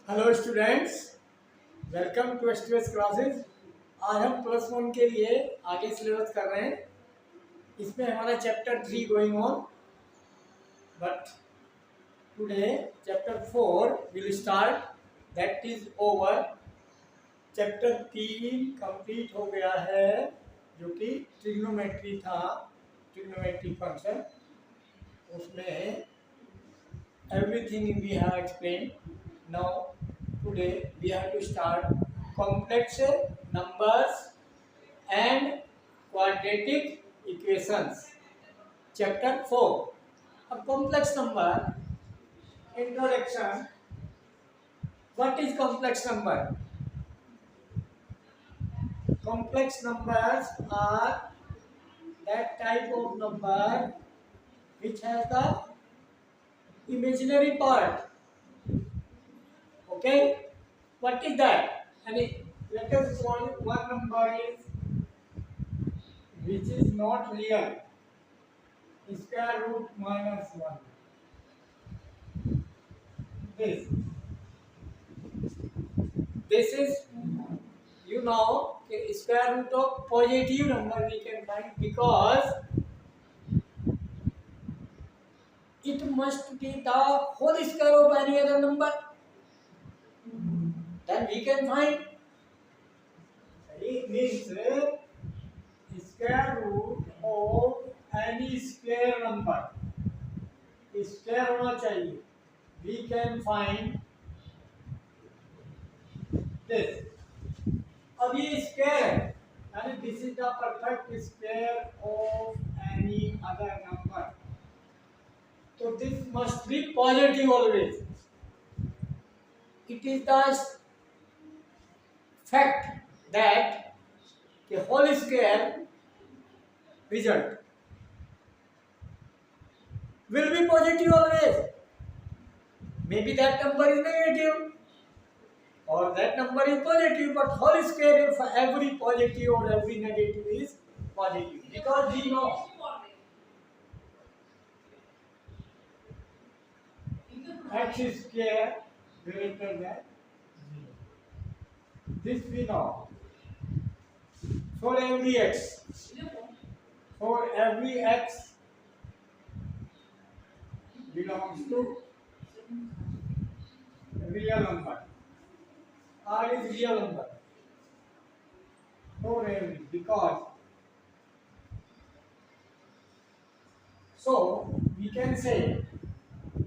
Hello students, welcome to STS classes. आज हम plus one के लिए आगे सिलेबस कर रहे हैं। इसमें हमारा chapter 3 going on, but today chapter 4 will start, that is over. Chapter 3 complete हो गया है, जो कि ट्रिग्नोमेट्री था, ट्रिग्नोमेट्री फंक्शन। उसमें everything we have explained. Now today we have to start complex numbers and quadratic equations, chapter 4. A complex number introduction. What is complex number? Complex numbers are that type of number which has the imaginary part. Okay, what is that? And let us solve one number is which is not real, square root minus 1. This is, you know, square root of positive number we can find, because it must be the whole square of any other number, then we can find. It means square root of any square number, square होना चाहिए, we can find this. अब ये square है, यानी this is the perfect square of any other number, तो this must be positive always. It is the fact that the whole square result will be positive always. Maybe that number is negative or that number is positive, but whole square of every positive or every negative is positive, because we know x square greater than 0. This we know. For every x belongs to real number. R is real number for every, because so we can say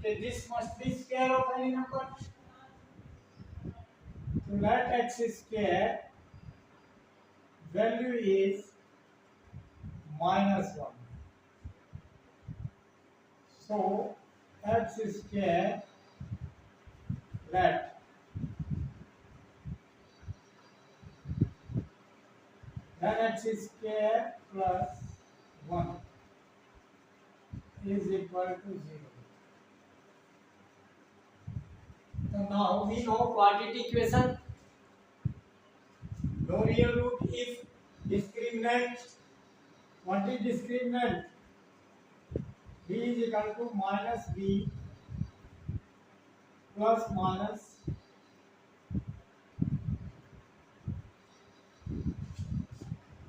that this must be square of any number. So let x square value is minus 1. So x square, let then x square plus 1 is equal to 0. So now we know quadratic equation. No real root if discriminant. What is discriminant? B is equal to minus B plus minus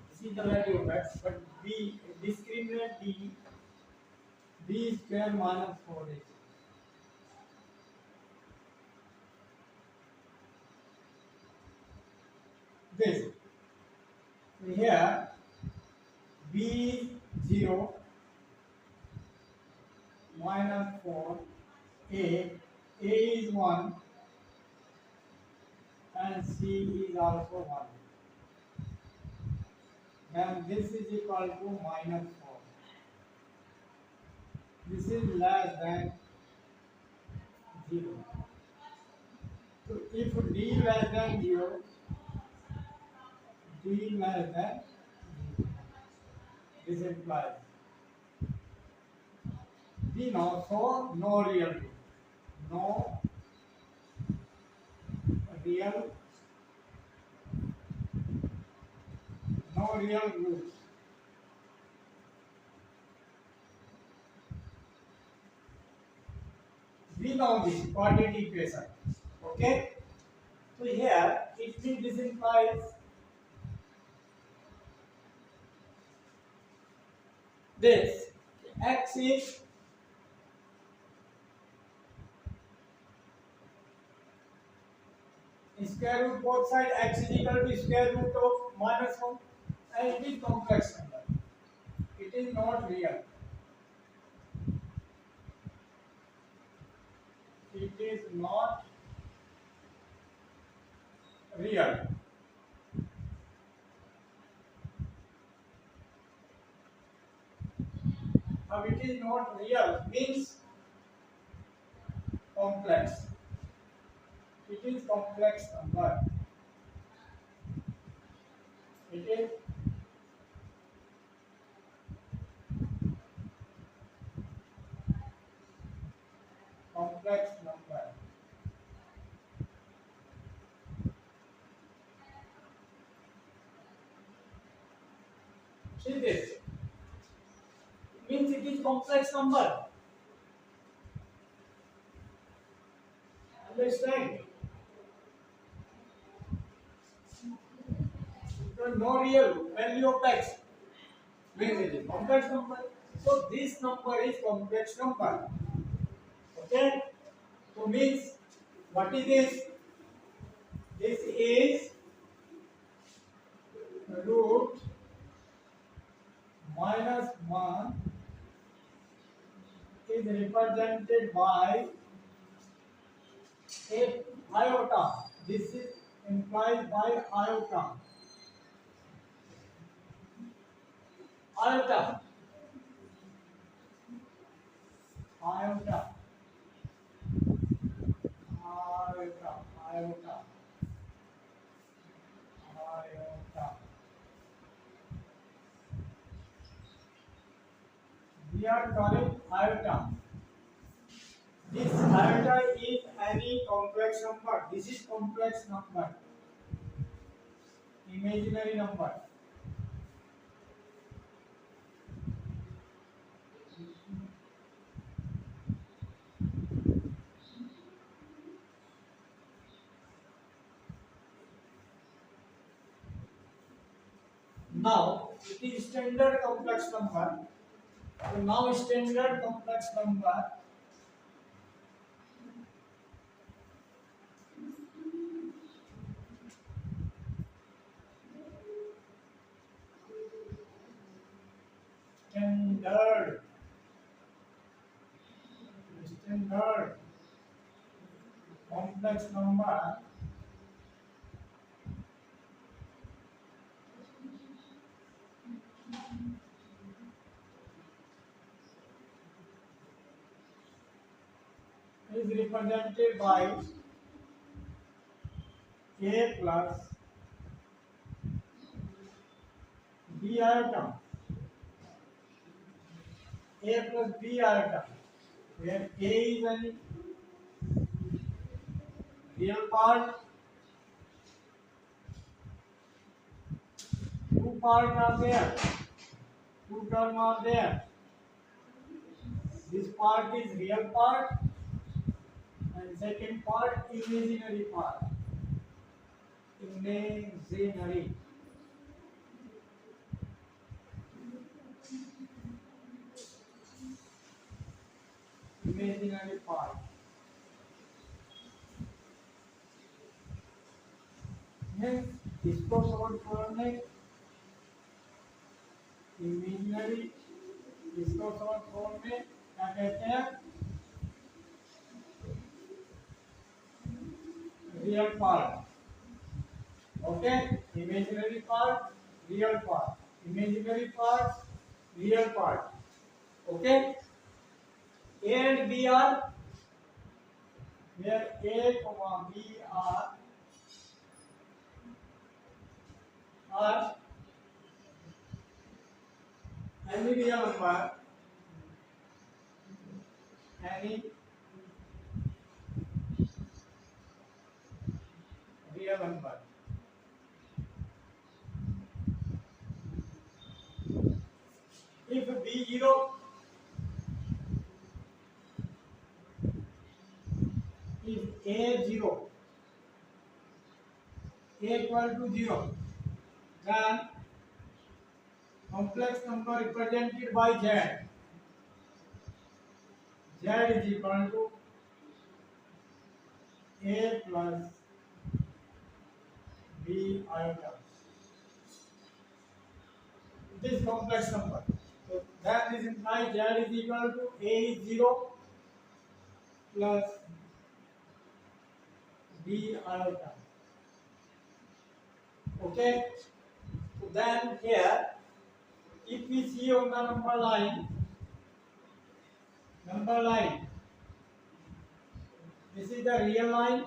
this is the value of x, but B discriminant B square minus 4ac. This here B is 0 minus 4, A is 1 and C is also 1. Then this is equal to minus 4. This is less than 0. So if D less than 0, D less than 0, this implies we know, so no real root, no real roots. We know this quadratic equation. Okay, So here it means this implies this x is square root both side x is equal to square root of -1 and it is complex number. It is not real. It is not real. Now it is not real means complex. It is complex number. It is complex number. See this. It means it is complex number. Understand? So no real value of x means it is complex number. So this number is complex number. Okay? So means what is this? This is root -1 is represented by a iota. This is implied by iota. Iota. Iota. Iota. Iota. Iota. We are calling iota. This iota is any complex number. This is complex number. Imaginary number. Now it is standard complex number. So now standard complex number standard complex number is represented by a plus b iota. A plus b iota, where a is an real part, two parts are there, two terms are there. This part is real part and second part imaginary part. Imaginary. Imaginary part. इसको solve करने imaginary इसको solve करने क्या कहते हैं real part okay imaginary part real part imaginary part real part okay A and B are where A, B are any real number, any real number. If B0 if A0 equal to 0, then complex number represented by z is equal to a plus b iota. This complex number. So that is implies z is equal to a is 0 plus b iota. Okay. So then here, if we see on the number line, this is the real line,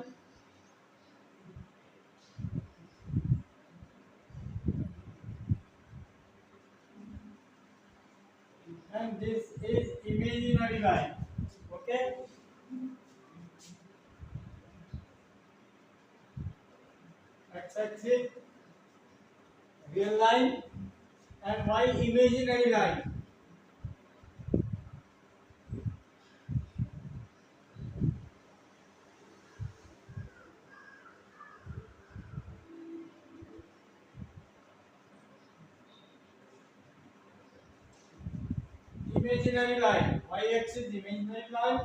and this is imaginary line. Okay. X-axis real line and y imaginary line. Imaginary line, y-axis imaginary line,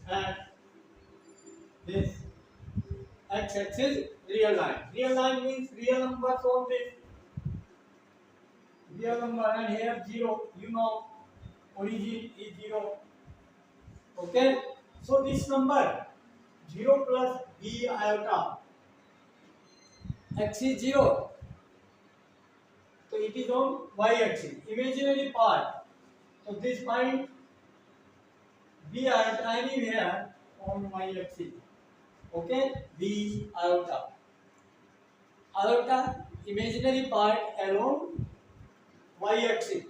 and this x-axis real line. Real line means real numbers on this real number, and here 0. You know, origin is 0. Okay. So this number 0 plus b iota, x is 0. So it is on y-axis, imaginary part. So this point b iota anywhere on y-axis. Okay, b iota. Iota imaginary part along y-axis.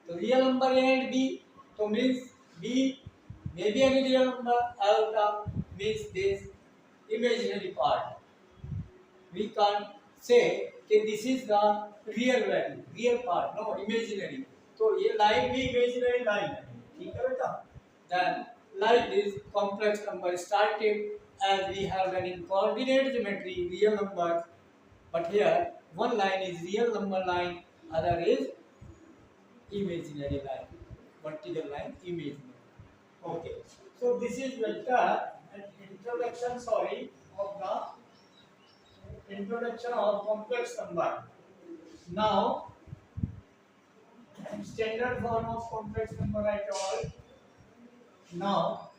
So real number a and b. So means b may be any real number. Iota means this imaginary part. We can't say that this is the real value, real part. No, imaginary. So ये line भी imaginary line है. ठीक है बेटा? Then like this complex number started as we have an in coordinate geometry real numbers, but here one line is real number line, other is imaginary line, vertical line imaginary. Okay, so this is vector and introduction of complex number. Now standard form of complex number I told. Now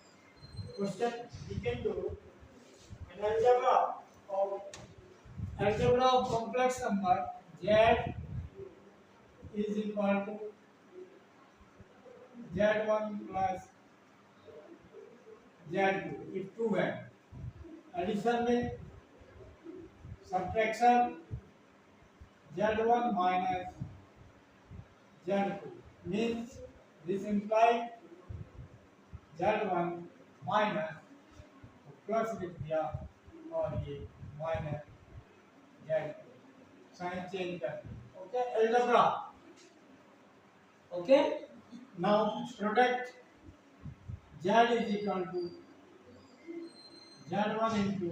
question we can do an algebra of complex number. Z is equal to z1 plus z2 if two है. Addition में subtraction z1 minus z2 means this implies z1 minus plus लिख दिया और ये minus z2 sign change कर दिया. Okay, algebra. Okay, now product z is equal to z1 into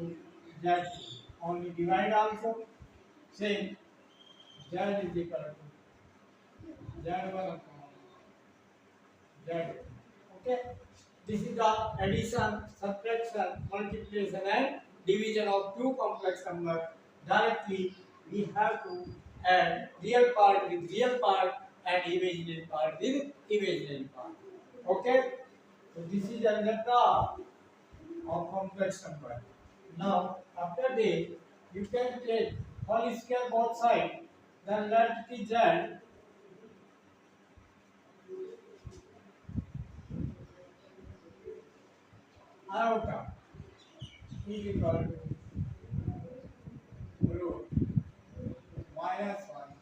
z2. Only divide also. Same z is equal to z1 upon z2. Okay, this is the addition, subtraction, multiplication and division of two complex numbers. Directly we have to add real part with real part and imaginary part with imaginary part. Okay, so this is algebra of complex number. Now after this you can take whole square both sides, then let it z iota is equal to root minus 1,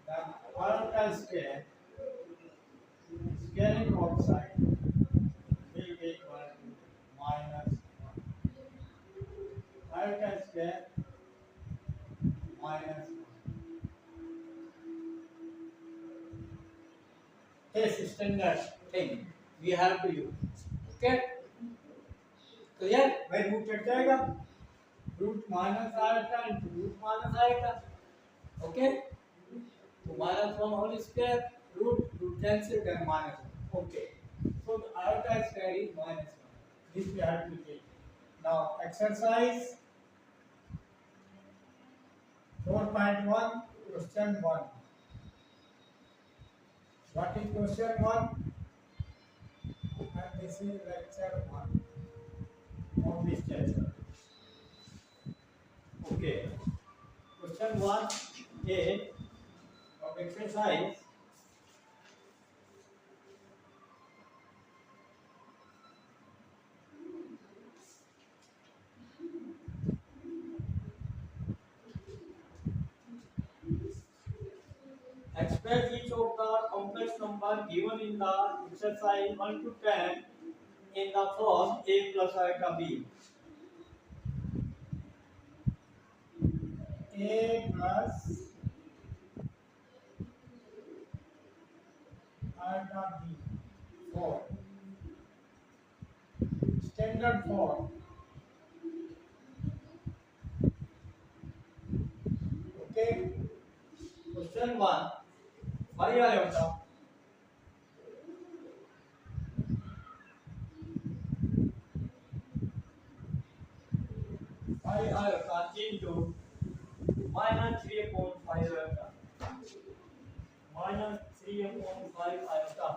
then iota square squaring both sides will be equal to minus 1. Iota square minus 1. This standard thing we have to use. Okay, clear? वही root cut जाएगा. Root minus iota into root minus iota. Okay, तो minus one whole square root root cancel then minus. Okay, so the iota square is minus 1. This we have to take. Now exercise 4.1 question 1. What is question 1? And this is lecture 1 of this chapter. Okay. Question 1A of exercise. Express each of the complex number given in the exercise 1 to 10 in the form a plus iota b. A plus iota b. 4. Standard form. Okay. Question 1. 5 iota. 5 iota into minus 3 upon 5 iota. Minus 3 upon 5 iota.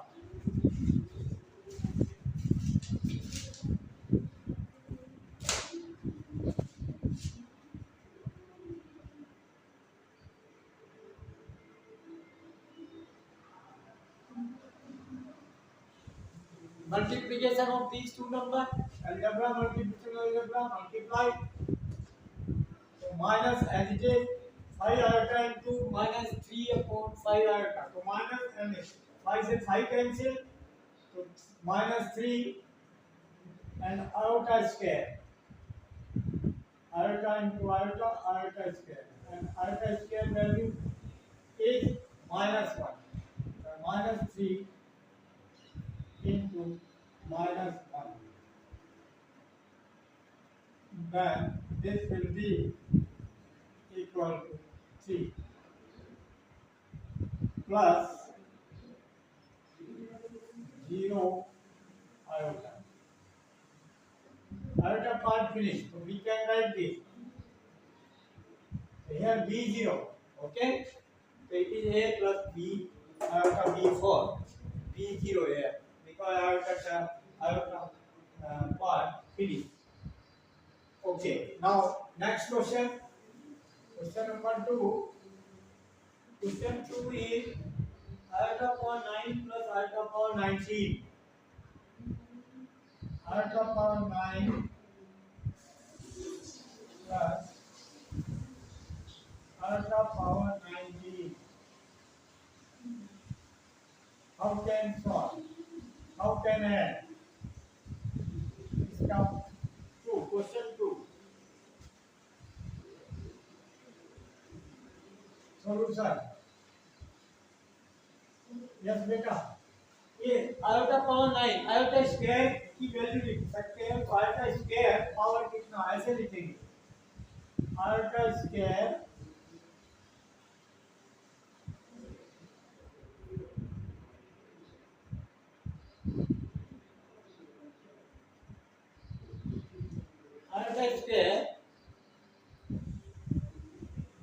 Multiplication of these two numbers. Algebra multiplication algebra multiply. So minus as it is 5 iota into minus 3 upon 5 iota. So minus and 5 से 5 cancel. So minus 3 and iota square. Iota into iota, iota square. And iota square value is minus 1. So minus 3 into minus 1. Then this will be equal to 3 plus 0 iota. Iota part finished. So we can write this. So here B0. Okay? So it is A plus B iota B4. B0 here. Because iota part finished. Okay. Now next question. Question number 2. Question 2 is iota power 9 plus iota power 19. Iota power 9 plus iota power 19. How can solve? How can add? Step 2. Question 2. Solution. Yes, बेटा. ये iota power 9 iota square की value लिख सकते हैं. तो iota square power कितना ऐसे लिखेंगे. Iota square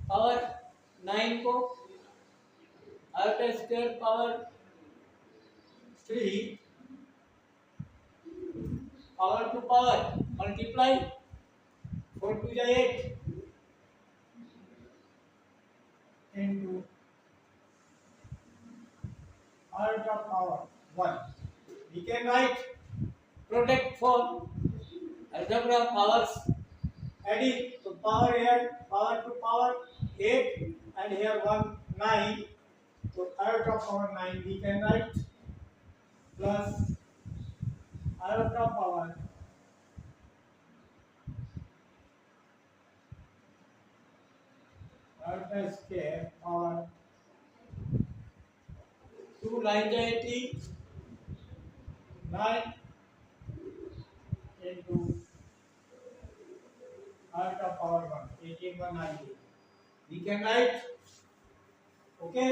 पावर 9 को iota square power 3 power to power multiply 4 to the 8 into iota power 1. We can write product for algebra powers adding. So power here power to power 8 and here 1 9. So iota power 9 we can write plus iota power iota square power 2 9 80 9 into iota power 1, 18,190. We can write. Okay.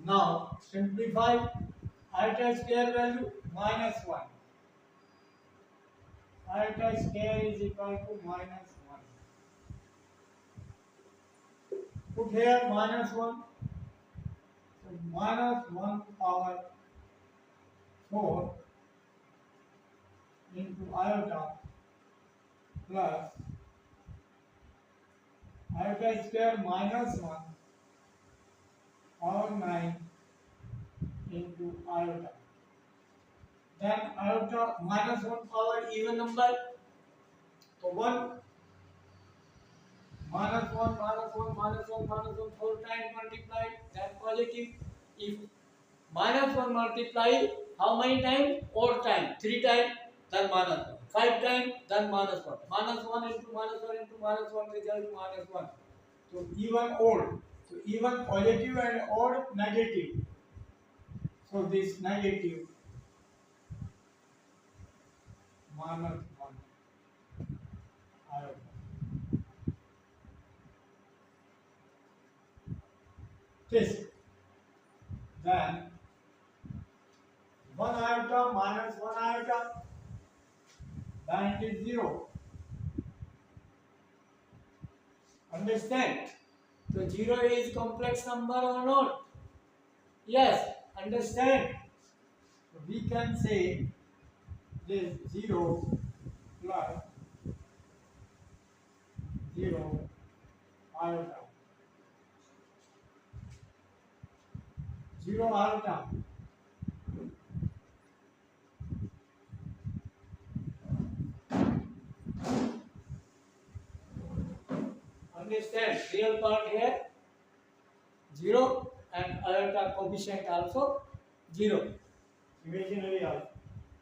Now simplify. Iota square value minus 1. Iota square is equal to minus 1. Put here minus 1. So minus 1 power 4 into iota plus iota square minus 1 power 9 into iota. Then iota minus 1 power even number. So 1 minus 1 minus 1 minus 1 minus 1 4 times multiplied, then positive. If minus 1 multiply how many times? 4 times. 3 times, then minus 1. 5 times, then minus 1. Minus 1 into minus 1 into minus 1 result minus 1. So even odd. So even positive and odd negative. So this negative minus 1 iota. This. Then 1 iota minus 1 iota, then it is 0. Understand? So 0 is complex number or not? Yes, understand. So we can say this 0 plus 0 iota. 0 iota. Understand? Real part here 0 and iota coefficient also 0. Imaginary also.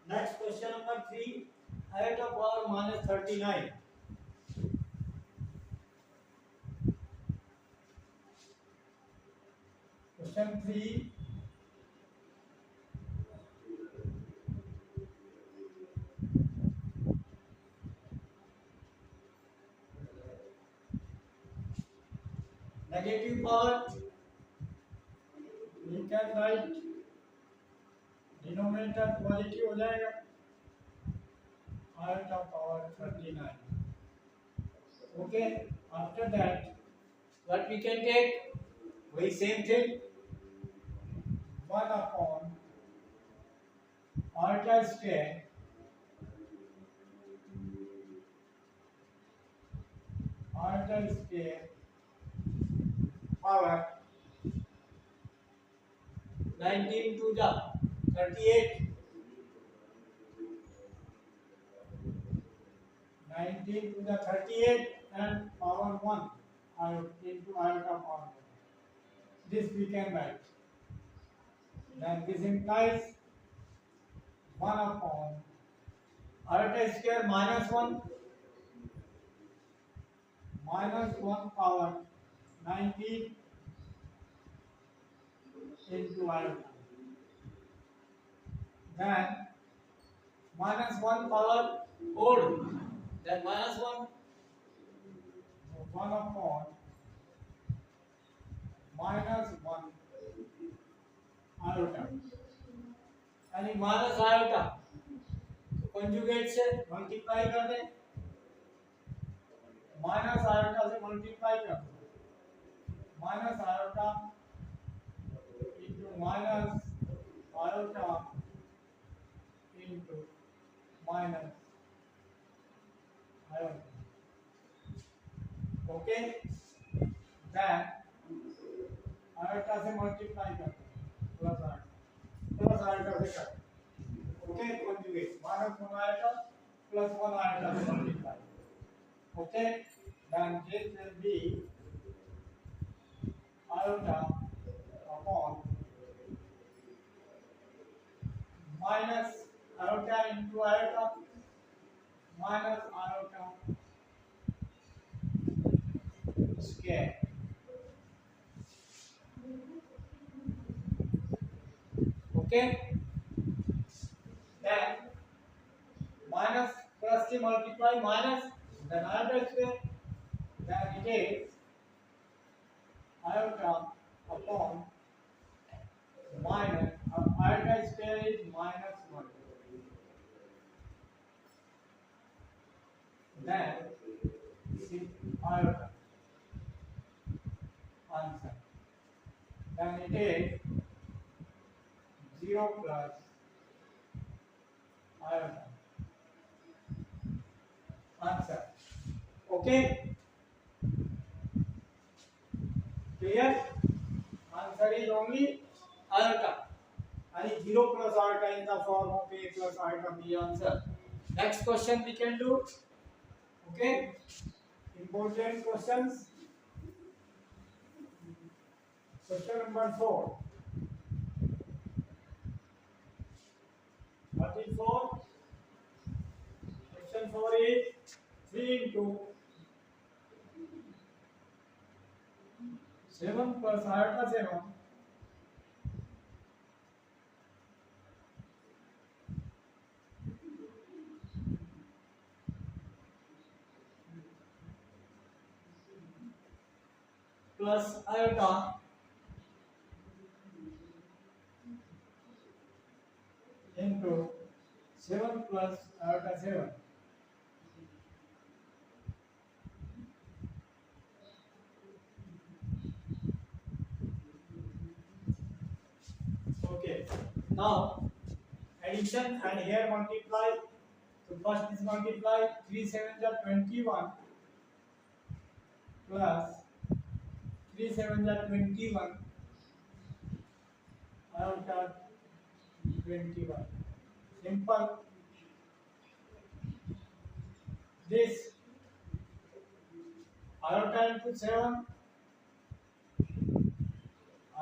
Next question number 3, iota power minus 39. Question 3. Negative power, we can write denominator positive हो जाएगा, iota power 39. Okay, after that what we can take? वही same thing, 1 upon iota square power 19 to the 38. 19 to the 38 and power 1 into iota power 1. This we can write. Then this implies 1 upon iota square minus 1 power 19 into iota. Then minus 1 power odd. Then minus 1. So 1 upon minus 1 iota. यानी minus iota तो conjugate से multiply कर दें, minus iota से multiply कर दो, minus iota into minus iota into minus iota. Okay, then iota से multiply कर दो, प्लस आयोटा से कर. ओके, conjugate minus 1 iota plus 1 iota से multiply. Okay, then this will be iota upon minus iota into iota minus iota square. Okay, then minus plus से multiply minus then iota square, then it is iota upon minus iota square is minus 1. Then see iota answer. Then it is 0 plus iota answer. Okay, clear? Answer is only iota. And 0 plus iota in the form of a plus iota B answer. Next question we can do. Okay, important questions. Question number 4. What is 4? Question 4 is 3 into 7 plus iota 7 plus iota into 7 plus iota 7. Okay, now addition and here multiply. So first is multiply 3 7s are 21 plus 3 7s are 21 iota 21. Simple. This iota into 7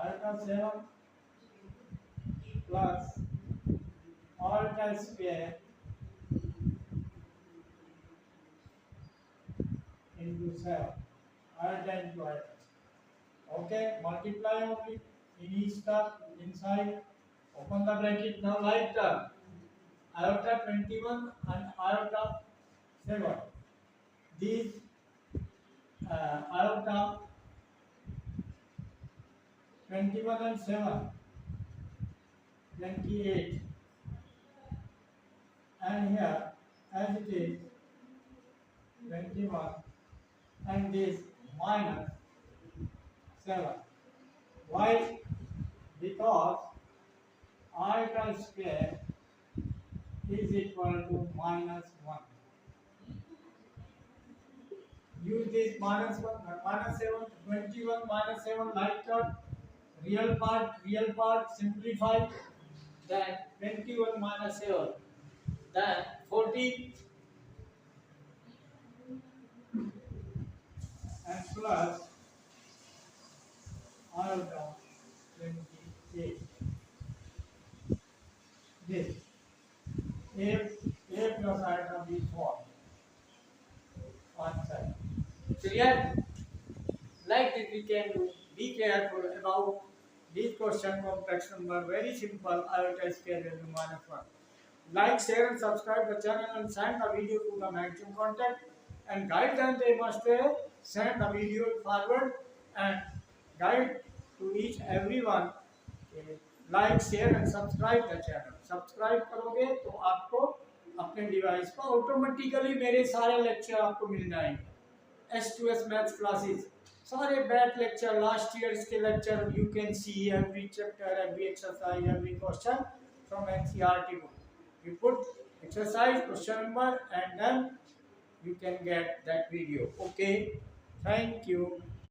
iota 7 plus iota square into 7 iota into iota. Okay, multiply only in each term inside. Open the bracket. Now like term iota 21 and iota 7. These iota 21 and 7 28, and here as it is 21 and this minus 7. Why? Because iota square is equal to minus 1. Use this minus 1, minus 7, 21 minus 7 like term, real part, simplify, then 21 minus 7, then 14 and plus iota 28. This A plus iota B form answer. Clear? Like this we can do. Be careful about this question complex number. Very simple. Iota square value minus 1. Like, share and subscribe the channel and send the video to the maximum contact, and guide them. They must send the video forward and guide to each everyone. Like share and subscribe the channel. Subscribe करोगे तो आपको अपने device पर automatically मेरे सारे lecture आपको मिल जाएंगे. S2S maths classes सारे बैक लेक्चर लास्ट ईयर के lecture you can see every chapter every exercise every question from NCERT book. You put exercise question number and then you can get that video. Okay, thank you.